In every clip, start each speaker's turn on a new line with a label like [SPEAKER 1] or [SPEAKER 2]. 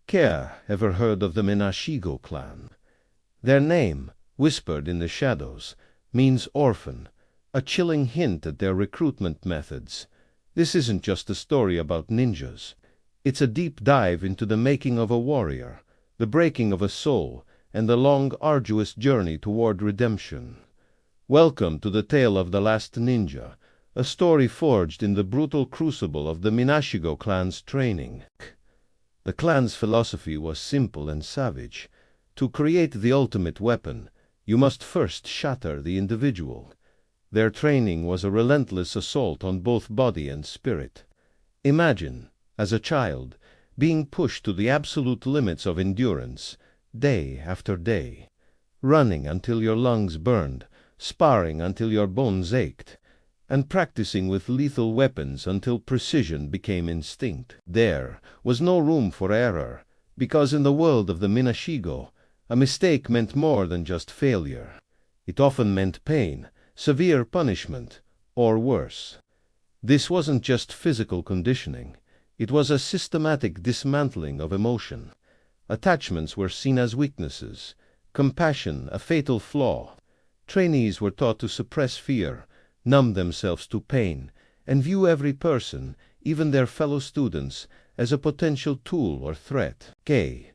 [SPEAKER 1] Care ever heard of the Minashigo clan? Their name, whispered in the shadows, means orphan, a chilling hint at their recruitment methods. This isn't just a story about ninjas. It's a deep dive into the making of a warrior, the breaking of a soul, and the long, arduous journey toward redemption. Welcome to the tale of the last ninja, a story forged in the brutal crucible of the Minashigo clan's training. The clan's philosophy was simple and savage. To create the ultimate weapon, you must first shatter the individual. Their training was a relentless assault on both body and spirit. Imagine, as a child, being pushed to the absolute limits of endurance, day after day, running until your lungs burned, sparring until your bones ached, and practicing with lethal weapons until precision became instinct. There was no room for error, because in the world of the Minashigo, a mistake meant more than just failure. It often meant pain, severe punishment, or worse. This wasn't just physical conditioning. It was a systematic dismantling of emotion. Attachments were seen as weaknesses, compassion a fatal flaw. Trainees were taught to suppress fear, numb themselves to pain, and view every person, even their fellow students, as a potential tool or threat. They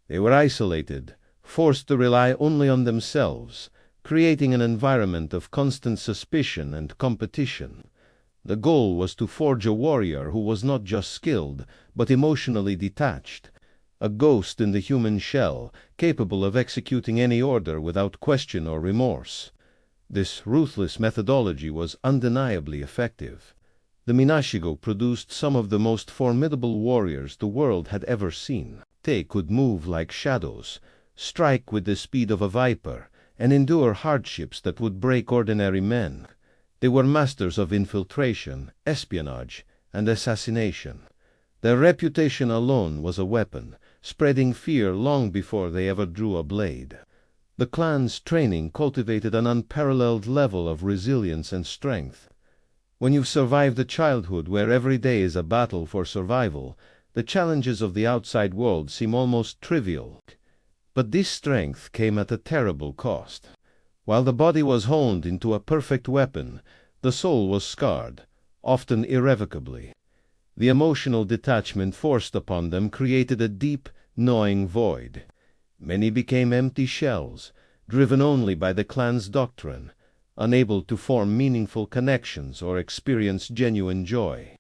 [SPEAKER 1] were isolated, forced to rely only on themselves, creating an environment of constant suspicion and competition. The goal was to forge a warrior who was not just skilled, but emotionally detached, a ghost in the human shell, capable of executing any order without question or remorse. This ruthless methodology was undeniably effective. The Minashigo produced some of the most formidable warriors the world had ever seen. They could move like shadows, strike with the speed of a viper, and endure hardships that would break ordinary men. They were masters of infiltration, espionage, and assassination. Their reputation alone was a weapon, spreading fear long before they ever drew a blade. The clan's training cultivated an unparalleled level of resilience and strength. When you've survived a childhood where every day is a battle for survival, the challenges of the outside world seem almost trivial. But this strength came at a terrible cost. While the body was honed into a perfect weapon, the soul was scarred, often irrevocably. The emotional detachment forced upon them created a deep, gnawing void. Many became empty shells, driven only by the clan's doctrine, unable to form meaningful connections or experience genuine joy.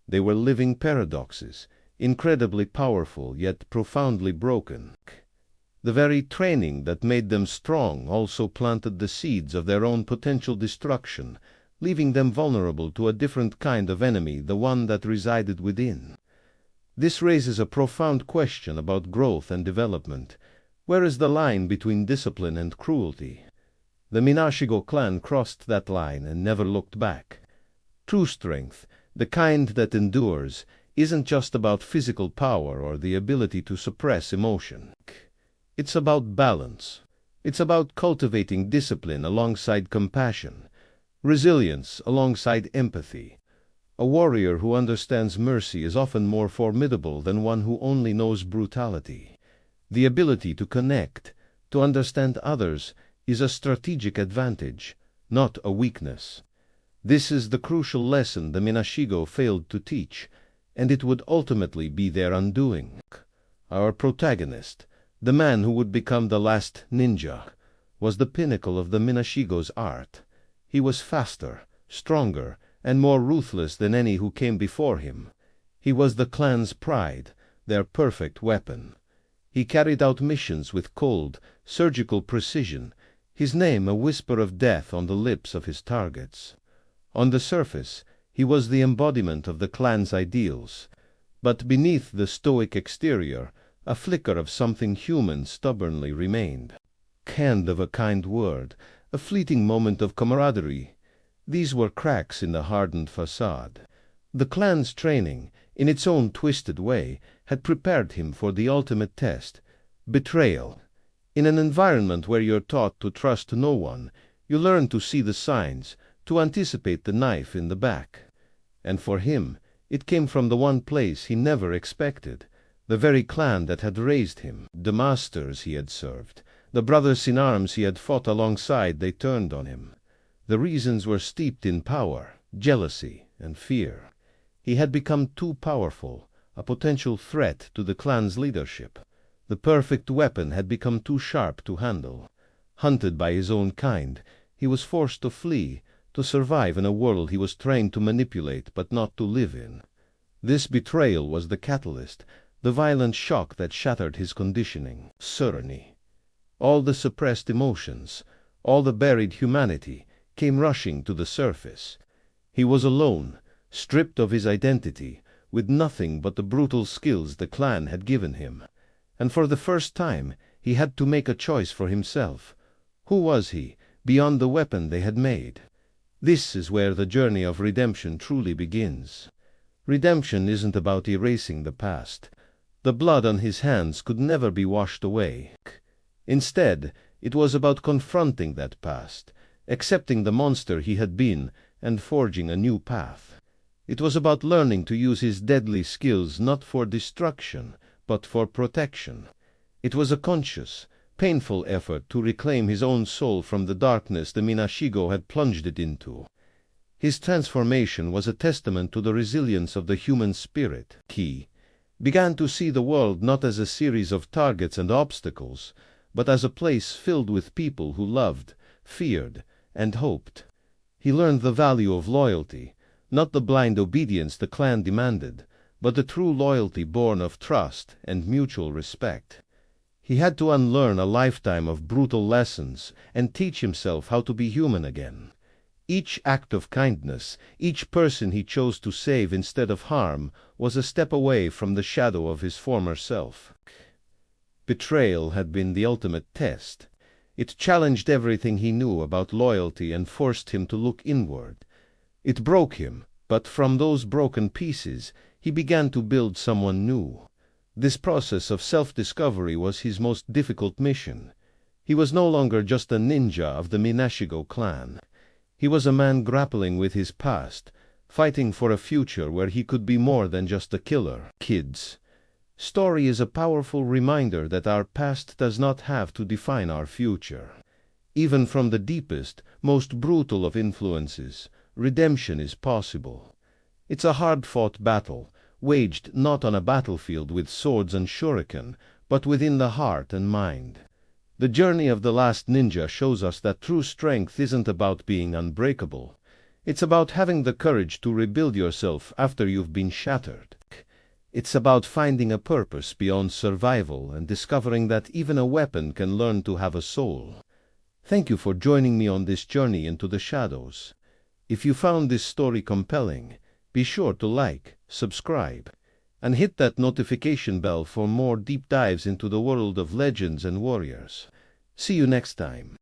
[SPEAKER 1] They were living paradoxes, incredibly powerful yet profoundly broken. The very training that made them strong also planted the seeds of their own potential destruction, leaving them vulnerable to a different kind of enemy, the one that resided within. This raises a profound question about growth and development. Where is the line between discipline and cruelty? The Minashigo clan crossed that line and never looked back. True strength, the kind that endures, isn't just about physical power or the ability to suppress emotion. It's about balance. It's about cultivating discipline alongside compassion, resilience alongside empathy. A warrior who understands mercy is often more formidable than one who only knows brutality. The ability to connect, to understand others, is a strategic advantage, not a weakness. This is the crucial lesson the Minashigo failed to teach, and it would ultimately be their undoing. Our protagonist, the man who would become the last ninja, was the pinnacle of the Minashigo's art. He was faster, stronger, and more ruthless than any who came before him. He was the clan's pride, their perfect weapon. He carried out missions with cold, surgical precision, his name a whisper of death on the lips of his targets. On the surface, he was the embodiment of the clan's ideals, but beneath the stoic exterior, a flicker of something human stubbornly remained. Hand of a kind word, a fleeting moment of camaraderie. These were cracks in the hardened facade. The clan's training, in its own twisted way, had prepared him for the ultimate test, betrayal. In an environment where you're taught to trust no one, you learn to see the signs, to anticipate the knife in the back. And for him, it came from the one place he never expected, The very clan that had raised him, the masters he had served, the brothers in arms he had fought alongside, they turned on him. The reasons were steeped in power, jealousy, and fear. He had become too powerful, a potential threat to the clan's leadership. The perfect weapon had become too sharp to handle. Hunted by his own kind, he was forced to flee, to survive in a world he was trained to manipulate but not to live in. This betrayal was the catalyst, the violent shock that shattered his conditioning, tyranny. All the suppressed emotions, all the buried humanity, came rushing to the surface. He was alone, stripped of his identity, with nothing but the brutal skills the clan had given him. And for the first time he had to make a choice for himself. Who was he, beyond the weapon they had made? This is where the journey of redemption truly begins. Redemption isn't about erasing the past. The blood on his hands could never be washed away. Instead, it was about confronting that past, accepting the monster he had been, and forging a new path. It was about learning to use his deadly skills not for destruction, but for protection. It was a conscious, painful effort to reclaim his own soul from the darkness the Minashigo had plunged it into. His transformation was a testament to the resilience of the human spirit. He began to see the world not as a series of targets and obstacles, but as a place filled with people who loved, feared, and hoped. He learned the value of loyalty, not the blind obedience the clan demanded, but the true loyalty born of trust and mutual respect. He had to unlearn a lifetime of brutal lessons and teach himself how to be human again. Each act of kindness, each person he chose to save instead of harm, was a step away from the shadow of his former self. Betrayal had been the ultimate test. It challenged everything he knew about loyalty and forced him to look inward. It broke him, but from those broken pieces he began to build someone new. This process of self-discovery was his most difficult mission. He was no longer just a ninja of the Minashigo clan. He was a man grappling with his past, fighting for a future where he could be more than just a killer. Kids, story is a powerful reminder that our past does not have to define our future. Even from the deepest, most brutal of influences, redemption is possible. It's a hard-fought battle, waged not on a battlefield with swords and shuriken, but within the heart and mind. The journey of the last ninja shows us that true strength isn't about being unbreakable. It's about having the courage to rebuild yourself after you've been shattered. It's about finding a purpose beyond survival and discovering that even a weapon can learn to have a soul. Thank you for joining me on this journey into the shadows. If you found this story compelling, be sure to like, subscribe, and hit that notification bell for more deep dives into the world of legends and warriors. See you next time.